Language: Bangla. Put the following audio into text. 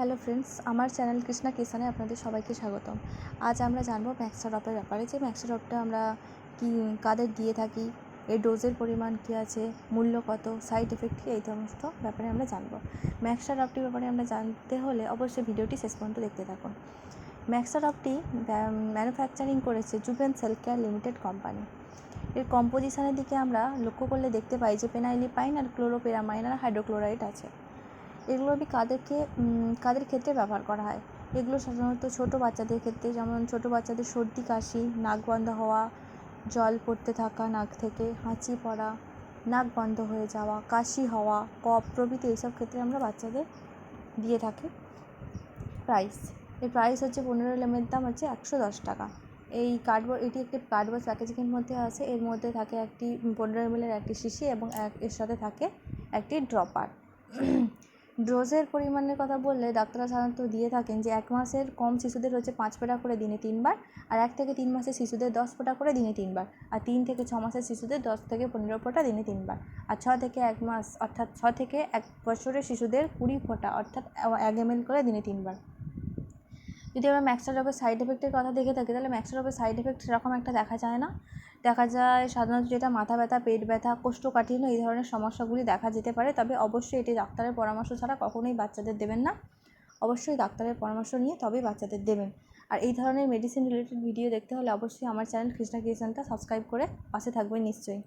হ্যালো ফ্রেন্ডস, আমার চ্যানেল কৃষ্ণা কিষানে আপনাদের সবাইকে স্বাগতম। আজ আমরা জানবো ম্যাক্সাড্রপের ব্যাপারে, যে ম্যাক্সাড্রপটা আমরা কি কাদের দিয়ে থাকি, এর ডোজের পরিমাণ কী আছে, মূল্য কত, সাইড এফেক্ট কী, এই সমস্ত ব্যাপারে আমরা জানবো। ম্যাক্সাড্রপটির ব্যাপারে আমরা জানতে হলে অবশ্যই ভিডিওটি শেষ পর্যন্ত দেখতে থাকুন। ম্যাক্সাড্রপটি ম্যানুফ্যাকচারিং করেছে জুভেন সেল কেয়ার লিমিটেড কোম্পানি। এর কম্পোজিশনের দিকে আমরা লক্ষ্য করলে দেখতে পাই যে পেনাইলিপাইন আর ক্লোরোপেরামাইন আর হাইড্রোক্লোরাইড আছে। এগুলো কাদের ক্ষেত্রে ব্যবহার করা হয়? এগুলো সাধারণত ছোটো বাচ্চাদের ক্ষেত্রে, যেমন ছোটো বাচ্চাদের সর্দি কাশি, নাক বন্ধ হওয়া, জল পড়তে থাকা নাক থেকে, হাঁচি পড়া, নাক বন্ধ হয়ে যাওয়া, কাশি হওয়া, কফ প্রভৃতি এইসব ক্ষেত্রে আমরা বাচ্চাদের দিয়ে থাকি। এর প্রাইস হচ্ছে 15 ml দাম হচ্ছে 110 টাকা। এটি একটি কার্ডবোর্ড প্যাকেজিংয়ের মধ্যে আছে। এর মধ্যে থাকে একটি 15 ml একটি শিশি এবং এর সাথে থাকে একটি ড্রপার। ডোজের পরিমাণের কথা বললে ডাক্তাররা সাধারণত দিয়ে থাকেন যে 1 মাসের কম শিশুদের হচ্ছে 5 ফোঁটা করে দিনে 3 বার, আর 1 থেকে 3 মাসের শিশুদের 10 ফোঁটা করে দিনে 3 বার, আর 3 থেকে 6 মাসের শিশুদের 10 থেকে 15 ফোঁটা দিনে 3 বার, আর 6 থেকে 1 মাস অর্থাৎ 6 থেকে 1 বছরের শিশুদের 20 ফোঁটা অর্থাৎ 1 ml করে দিনে 3 বার। যদি আমরা ম্যাক্সাড্রপের সাইড এফেক্টের কথা দেখে থাকি, তাহলে ম্যাক্সাড্রপের সাইড এফেক্ট সেরকম একটা দেখা যায় না। দেখা যায় সাধারণত যেটা মাথা ব্যথা, পেট ব্যথা, কোষ্ঠকাঠিন্য এই ধরনের সমস্যাগুলি দেখা যেতে পারে। তবে অবশ্যই এটি ডাক্তারের পরামর্শ ছাড়া কখনোই বাচ্চাদের দেবেন না। অবশ্যই ডাক্তারের পরামর্শ নিয়ে তবেই বাচ্চাদের দেবেন। আর এই ধরনের মেডিসিন রিলেটেড ভিডিও দেখতে হলে অবশ্যই আমার চ্যানেল কৃষ্ণা ক্রিয়েশনটা সাবস্ক্রাইব করে পাশে থাকবেন নিশ্চয়ই।